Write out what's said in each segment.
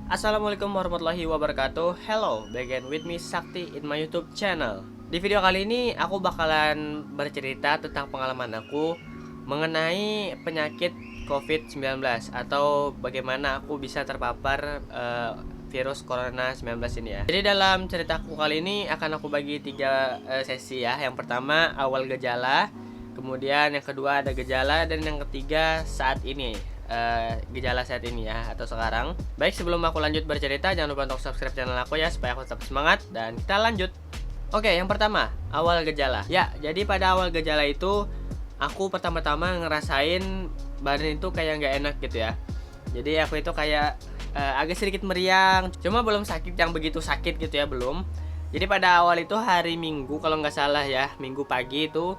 Assalamualaikum warahmatullahi wabarakatuh. Hello, begin with me Sakti in my YouTube channel. Di video kali ini aku bakalan bercerita tentang pengalaman aku mengenai penyakit COVID-19 atau bagaimana aku bisa terpapar virus Corona 19 ini ya. Jadi dalam ceritaku kali ini akan aku bagi 3 sesi ya. Yang pertama awal gejala, kemudian yang kedua ada gejala, dan yang ketiga saat ini. Gejala saat ini ya, atau sekarang. Baik, sebelum aku lanjut bercerita, jangan lupa untuk subscribe channel aku ya, supaya aku tetap semangat, dan kita lanjut. Oke, yang pertama, awal gejala. Ya, jadi pada awal gejala itu aku pertama-tama ngerasain badan itu kayak nggak enak gitu ya. Jadi aku itu kayak agak sedikit meriang, cuma belum sakit yang begitu sakit gitu ya, belum. Jadi pada awal itu hari Minggu kalau nggak salah ya, Minggu pagi itu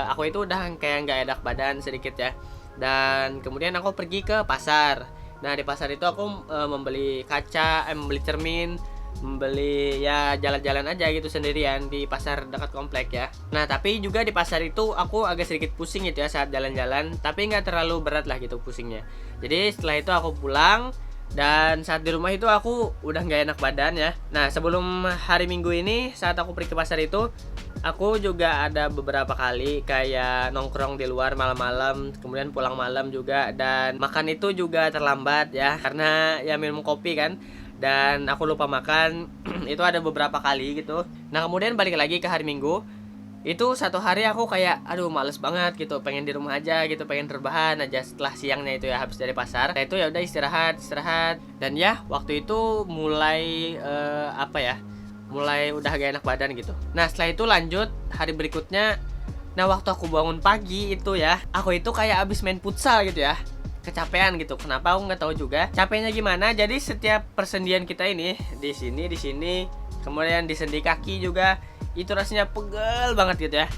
aku itu udah kayak nggak enak badan sedikit ya. Dan kemudian aku pergi ke pasar. Nah, di pasar itu aku membeli kaca, membeli cermin, membeli ya jalan-jalan aja gitu sendirian di pasar dekat komplek ya. Nah, tapi juga di pasar itu aku agak sedikit pusing gitu ya saat jalan-jalan, tapi nggak terlalu berat lah gitu pusingnya. Jadi setelah itu aku pulang, dan saat di rumah itu aku udah nggak enak badan ya. Nah, sebelum hari Minggu ini saat aku pergi ke pasar itu, aku juga ada beberapa kali kayak nongkrong di luar malam-malam, kemudian pulang malam juga, dan makan itu juga terlambat ya karena ya minum kopi kan, dan aku lupa makan. Itu ada beberapa kali gitu. Nah, kemudian balik lagi ke hari Minggu. Itu satu hari aku kayak aduh males banget gitu, pengen di rumah aja gitu, pengen rebahan aja setelah siangnya itu ya habis dari pasar. Nah, itu ya udah istirahat. Dan ya waktu itu mulai mulai udah gak enak badan gitu. Nah, setelah itu lanjut hari berikutnya. Nah, waktu aku bangun pagi itu ya, aku itu kayak abis main futsal gitu ya, kecapean gitu. Kenapa aku nggak tahu juga capeknya gimana. Jadi setiap persendian kita ini di sini, kemudian di sendi kaki juga itu rasanya pegel banget gitu ya.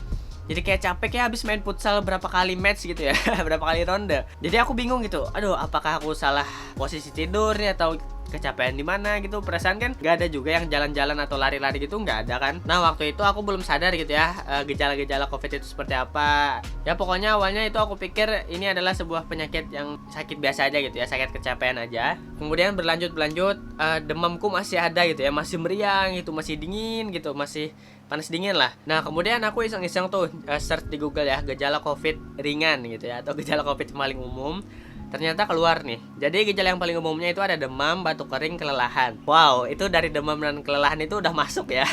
Jadi kayak capek, kayak habis main futsal berapa kali match gitu ya. Berapa kali ronde. Jadi aku bingung gitu, aduh apakah aku salah posisi tidur nih atau kecapean di mana gitu. Perasaan kan nggak ada juga yang jalan-jalan atau lari-lari gitu, nggak ada kan. Nah, waktu itu aku belum sadar gitu ya gejala-gejala COVID itu seperti apa. Ya pokoknya awalnya itu aku pikir ini adalah sebuah penyakit yang sakit biasa aja gitu ya, sakit kecapean aja. Kemudian berlanjut demamku masih ada gitu ya, masih meriang gitu, masih dingin gitu, masih panas dingin lah. Nah, kemudian aku iseng-iseng tuh search di Google ya, gejala COVID ringan gitu ya, atau gejala COVID paling umum. Ternyata keluar nih. Jadi gejala yang paling umumnya itu ada demam, batuk kering, kelelahan. Wow, itu dari demam dan kelelahan itu udah masuk ya.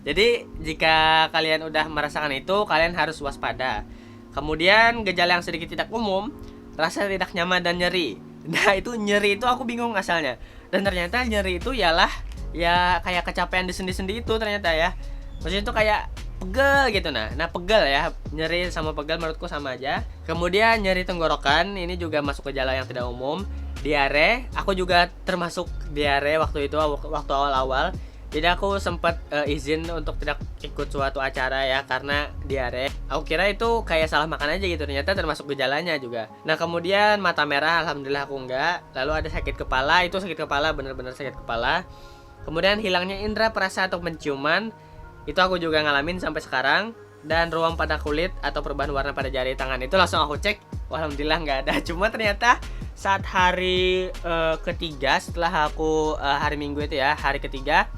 Jadi jika kalian udah merasakan itu, kalian harus waspada. Kemudian gejala yang sedikit tidak umum, rasa tidak nyaman dan nyeri. Nah, itu nyeri itu aku bingung asalnya. Dan ternyata nyeri itu ialah ya kayak kecapean di sendi-sendi itu ternyata ya. Maksudnya itu kayak pegel gitu. Nah pegel ya, nyeri sama pegel menurutku sama aja. Kemudian nyeri tenggorokan, ini juga masuk gejala yang tidak umum. Diare, aku juga termasuk diare waktu itu, waktu awal-awal. Jadi aku sempat izin untuk tidak ikut suatu acara ya karena diare. Aku kira itu kayak salah makan aja gitu, ternyata termasuk gejalanya juga. Nah, kemudian mata merah, alhamdulillah aku enggak. Lalu ada sakit kepala, itu sakit kepala bener-bener sakit kepala. Kemudian hilangnya indera perasa atau penciuman, itu aku juga ngalamin sampai sekarang. Dan ruam pada kulit atau perubahan warna pada jari tangan, itu langsung aku cek, alhamdulillah nggak ada. Cuma ternyata saat hari ketiga setelah aku hari Minggu itu ya, hari ketiga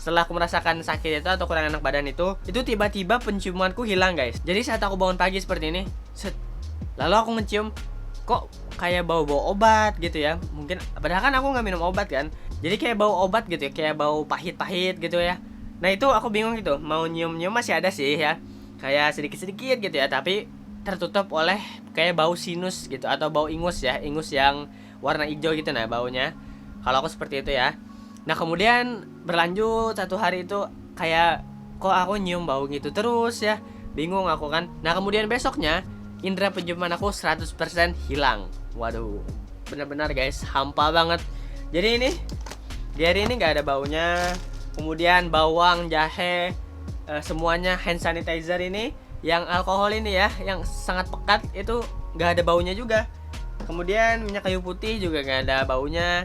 setelah aku merasakan sakit itu atau kurang enak badan itu tiba-tiba penciumanku hilang guys. Jadi saat aku bangun pagi seperti ini, lalu aku mencium kok kayak bau-bau obat gitu ya. Mungkin padahal kan aku nggak minum obat kan, jadi kayak bau obat gitu ya, kayak bau pahit-pahit gitu ya. Nah, itu aku bingung gitu, mau nyium-nyium masih ada sih ya, kayak sedikit-sedikit gitu ya, tapi tertutup oleh kayak bau sinus gitu atau bau ingus ya, ingus yang warna hijau gitu nah baunya. Kalau aku seperti itu ya. Nah, kemudian berlanjut satu hari itu kayak kok aku nyium bau gitu terus ya, bingung aku kan. Nah, kemudian besoknya indera penciuman aku 100% hilang. Waduh, benar-benar guys, hampa banget. Jadi ini di hari ini nggak ada baunya. Kemudian bawang, jahe, semuanya hand sanitizer ini, yang alkohol ini ya, yang sangat pekat itu nggak ada baunya juga. Kemudian minyak kayu putih juga nggak ada baunya.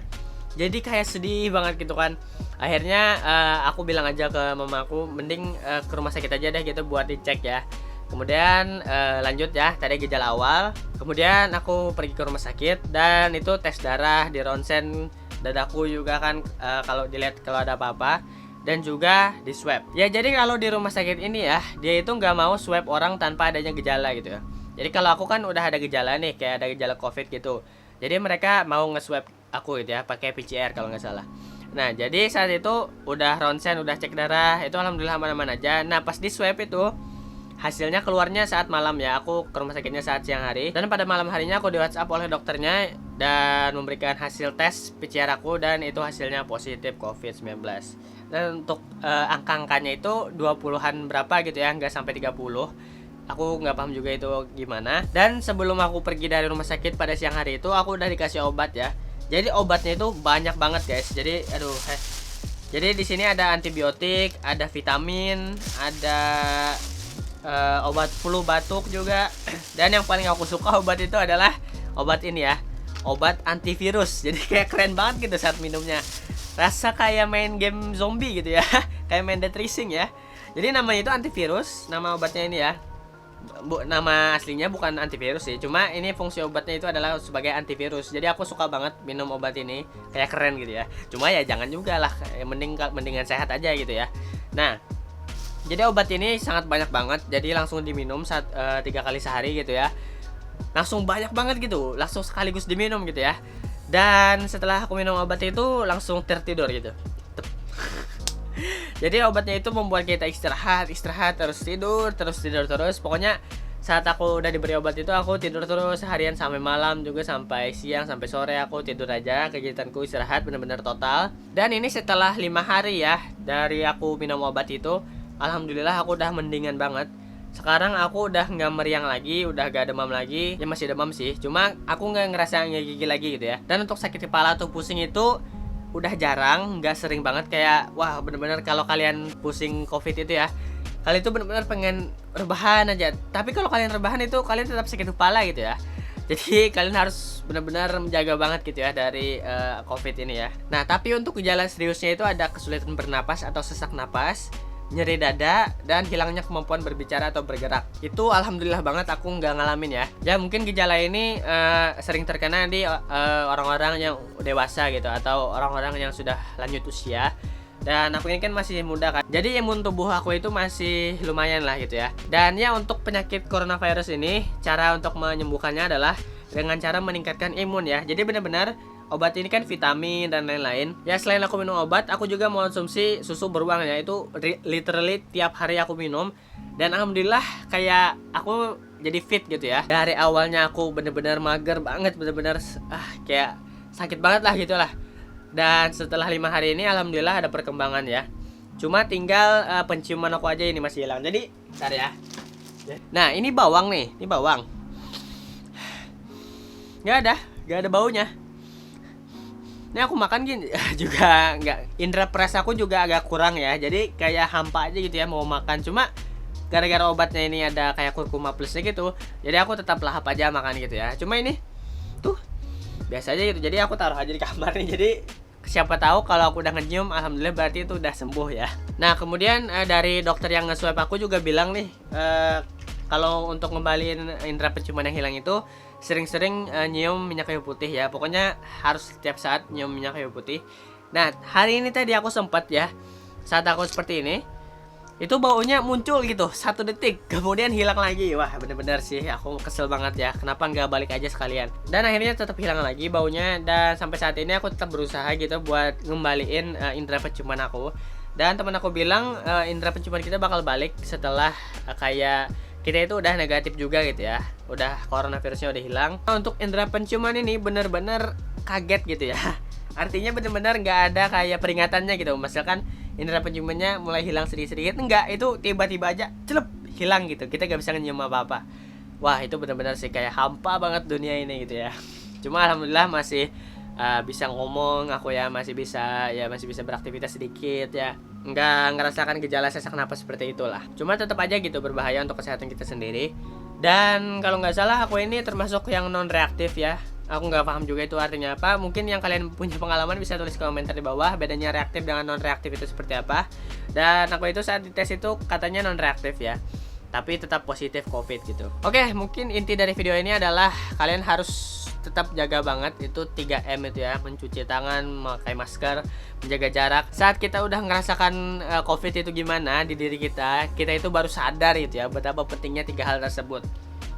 Jadi kayak sedih banget gitu kan. Akhirnya aku bilang aja ke mamaku, mending ke rumah sakit aja deh gitu buat dicek ya. Kemudian lanjut ya, tadi gejala awal. Kemudian aku pergi ke rumah sakit dan itu tes darah, di ronsen, dadaku juga kan kalau dilihat kalau ada apa-apa, dan juga di swab. Ya jadi kalau di rumah sakit ini ya, dia itu nggak mau swab orang tanpa adanya gejala gitu ya. Jadi kalau aku kan udah ada gejala nih, kayak ada gejala COVID gitu. Jadi mereka mau nge-swab aku gitu ya, pakai PCR kalau nggak salah. Nah jadi saat itu udah ronsen, udah cek darah, itu alhamdulillah aman-aman aja. Nah pas di swab itu hasilnya keluarnya saat malam ya. Aku ke rumah sakitnya saat siang hari, dan pada malam harinya aku di WhatsApp oleh dokternya dan memberikan hasil tes PCR aku, dan itu hasilnya positif COVID-19. Dan untuk angka-angkanya itu 20-an berapa gitu ya, nggak sampai 30. Aku nggak paham juga itu gimana. Dan sebelum aku pergi dari rumah sakit pada siang hari itu, aku udah dikasih obat ya. Jadi obatnya itu banyak banget guys. Jadi jadi di sini ada antibiotik, ada vitamin, ada obat flu batuk juga. Dan yang paling aku suka obat itu adalah obat ini ya, obat antivirus. Jadi kayak keren banget gitu saat minumnya, rasa kayak main game zombie gitu ya. Kayak main Dead Rising ya. Jadi namanya itu antivirus, nama obatnya ini ya. Nama aslinya bukan antivirus sih, cuma ini fungsi obatnya itu adalah sebagai antivirus. Jadi aku suka banget minum obat ini, kayak keren gitu ya. Cuma ya jangan juga lah, mendingan sehat aja gitu ya. Nah jadi obat ini sangat banyak banget, jadi langsung diminum 3 kali sehari gitu ya. Langsung banyak banget gitu, langsung sekaligus diminum gitu ya. Dan setelah aku minum obat itu langsung tertidur gitu. Jadi obatnya itu membuat kita istirahat terus tidur. Pokoknya saat aku udah diberi obat itu aku tidur terus seharian sampai malam, juga sampai siang sampai sore aku tidur aja. Kegiatanku istirahat benar-benar total. Dan ini setelah 5 hari ya dari aku minum obat itu, alhamdulillah aku udah mendingan banget. Sekarang aku udah nggak meriang lagi, udah gak demam lagi. Ya masih demam sih, cuma aku nggak ngerasa ngegigil lagi gitu ya. Dan untuk sakit kepala atau pusing itu udah jarang, nggak sering banget. Kayak wah bener-bener kalau kalian pusing COVID itu ya, kalian itu bener-bener pengen rebahan aja. Tapi kalau kalian rebahan itu kalian tetap sakit kepala gitu ya. Jadi kalian harus benar-benar menjaga banget gitu ya dari COVID ini ya. Nah tapi untuk gejala seriusnya itu ada kesulitan bernapas atau sesak napas, nyeri dada, dan hilangnya kemampuan berbicara atau bergerak. Itu alhamdulillah banget aku nggak ngalamin ya. Ya mungkin gejala ini sering terkena di orang-orang yang dewasa gitu, atau orang-orang yang sudah lanjut usia. Dan aku ini kan masih muda kan, jadi imun tubuh aku itu masih lumayan lah gitu ya. Dan ya untuk penyakit coronavirus ini, cara untuk menyembuhkannya adalah dengan cara meningkatkan imun ya. Jadi benar-benar obat ini kan vitamin dan lain-lain. Ya selain aku minum obat, aku juga mengonsumsi susu beruang ya. Itu literally tiap hari aku minum. Dan alhamdulillah kayak aku jadi fit gitu ya. Dari awalnya aku bener-bener mager banget, bener-bener kayak sakit banget lah gitu lah. Dan setelah 5 hari ini alhamdulillah ada perkembangan ya. Cuma tinggal penciuman aku aja ini masih hilang. Jadi bentar ya. Nah ini bawang nih, ini bawang. Gak ada baunya. Ini aku makan gini juga nggak, indera peras aku juga agak kurang ya. Jadi kayak hampa aja gitu ya mau makan. Cuma gara-gara obatnya ini ada kayak kurkuma plusnya gitu, jadi aku tetap lahap aja makan gitu ya. Cuma ini tuh biasa aja gitu. Jadi aku taruh aja di kamar nih. Jadi siapa tahu kalau aku udah nyium, alhamdulillah berarti itu udah sembuh ya. Nah kemudian dari dokter yang nge-swab aku juga bilang nih, kalau untuk ngembaliin indera penciuman yang hilang itu sering-sering nyium minyak kayu putih ya. Pokoknya harus setiap saat nyium minyak kayu putih. Nah hari ini tadi aku sempat ya, saat aku seperti ini, itu baunya muncul gitu 1 detik, kemudian hilang lagi. Wah bener-bener sih aku kesel banget ya, kenapa nggak balik aja sekalian. Dan akhirnya tetap hilang lagi baunya. Dan sampai saat ini aku tetap berusaha gitu buat ngembaliin indera penciuman aku. Dan teman aku bilang indera penciuman kita bakal balik setelah kayak kita itu udah negatif juga gitu ya, udah coronavirusnya udah hilang. Untuk indera penciuman ini bener-bener kaget gitu ya. Artinya bener-bener nggak ada kayak peringatannya gitu. Misalkan indera penciumannya mulai hilang sedikit-sedikit, enggak, itu tiba-tiba aja celep hilang gitu. Kita nggak bisa nyium apa-apa. Wah itu bener-bener sih kayak hampa banget dunia ini gitu ya. Cuma alhamdulillah masih bisa ngomong aku ya, masih bisa beraktivitas sedikit ya, nggak ngerasakan gejala sesak napas seperti itulah. Cuma tetap aja gitu berbahaya untuk kesehatan kita sendiri. Dan kalau nggak salah aku ini termasuk yang non reaktif ya. Aku nggak paham juga itu artinya apa. Mungkin yang kalian punya pengalaman bisa tulis komentar di bawah, bedanya reaktif dengan non reaktif itu seperti apa. Dan aku itu saat dites itu katanya non reaktif ya, tapi tetap positif COVID gitu. Oke, mungkin inti dari video ini adalah kalian harus tetap jaga banget itu 3M itu ya, mencuci tangan, memakai masker, menjaga jarak. Saat kita udah ngerasakan COVID itu gimana di diri kita itu baru sadar gitu ya betapa pentingnya 3 hal tersebut.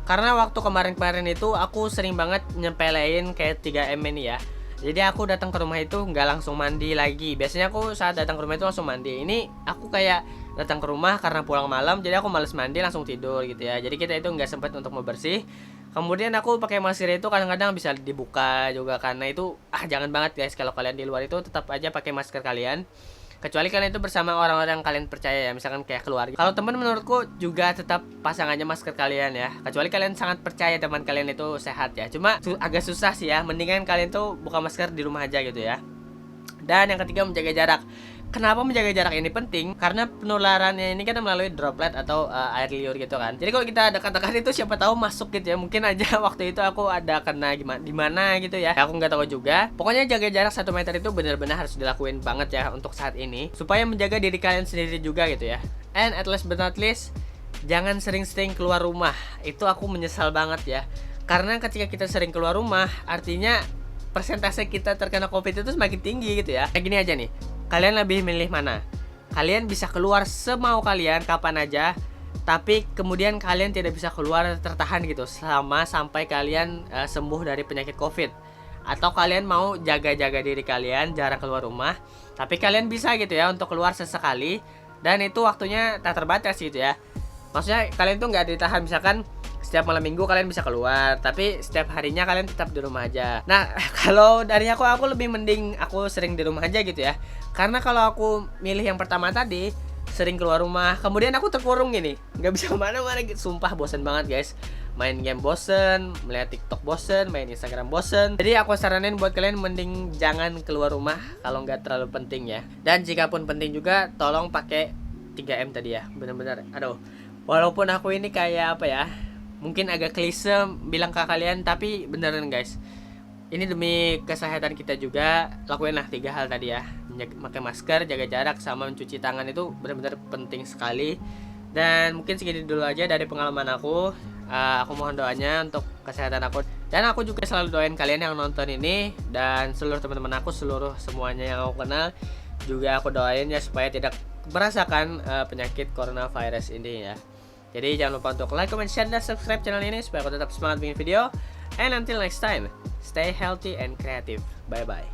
Karena waktu kemarin-kemarin itu aku sering banget nyepelein kayak 3M ini ya. Jadi aku datang ke rumah itu nggak langsung mandi lagi. Biasanya aku saat datang ke rumah itu langsung mandi. Ini aku kayak datang ke rumah karena pulang malam, jadi aku males mandi langsung tidur gitu ya. Jadi kita itu nggak sempat untuk membersih. Kemudian aku pakai masker itu kadang-kadang bisa dibuka juga, karena itu jangan banget guys kalau kalian di luar itu tetap aja pakai masker kalian. Kecuali kalian itu bersama orang-orang yang kalian percaya ya, misalkan kayak keluarga. Kalau teman menurutku juga tetap pasang aja masker kalian ya. Kecuali kalian sangat percaya teman kalian itu sehat ya. Cuma agak susah sih ya, mendingan kalian tuh buka masker di rumah aja gitu ya. Dan yang ketiga, menjaga jarak. Kenapa menjaga jarak ini penting? Karena penularannya ini kan melalui droplet atau air liur gitu kan. Jadi kalau kita dekat-dekat itu siapa tahu masuk gitu ya. Mungkin aja waktu itu aku ada kena di mana gitu ya. Aku nggak tahu juga. Pokoknya jaga jarak 1 meter itu benar-benar harus dilakuin banget ya untuk saat ini, supaya menjaga diri kalian sendiri juga gitu ya. And at last but not least, jangan sering-sering keluar rumah. Itu aku menyesal banget ya. Karena ketika kita sering keluar rumah, artinya persentase kita terkena COVID itu semakin tinggi gitu ya. Kayak gini aja nih. Kalian lebih milih mana? Kalian bisa keluar semau kalian kapan aja, tapi kemudian kalian tidak bisa keluar tertahan gitu sampai kalian sembuh dari penyakit COVID. Atau kalian mau jaga-jaga diri kalian, jarang keluar rumah, tapi kalian bisa gitu ya untuk keluar sesekali, dan itu waktunya tak terbatas gitu ya. Maksudnya kalian tuh nggak ditahan, misalkan setiap malam minggu kalian bisa keluar, tapi setiap harinya kalian tetap di rumah aja. Nah, kalau dari aku lebih mending aku sering di rumah aja gitu ya. Karena kalau aku milih yang pertama tadi, sering keluar rumah, kemudian aku terkurung gini, nggak bisa kemana-mana gitu. Sumpah bosen banget guys. Main game bosen, melihat TikTok bosen, main Instagram bosen. Jadi aku saranin buat kalian mending jangan keluar rumah kalau nggak terlalu penting ya. Dan jika pun penting juga, tolong pakai 3M tadi ya. Bener-bener, aduh. Walaupun aku ini kayak apa ya, mungkin agak klise bilang ke kalian, tapi beneran guys, ini demi kesehatan kita juga. Lakuinlah 3 hal tadi ya, pakai masker, jaga jarak, sama mencuci tangan. Itu benar-benar penting sekali. Dan mungkin segini dulu aja dari pengalaman aku. Aku mohon doanya untuk kesehatan aku, dan aku juga selalu doain kalian yang nonton ini, dan seluruh teman-teman aku, seluruh semuanya yang aku kenal juga aku doain ya supaya tidak merasakan penyakit coronavirus ini ya. Jadi jangan lupa untuk like, comment, share, dan subscribe channel ini supaya aku tetap semangat bikin video. And until next time, stay healthy and creative. Bye bye.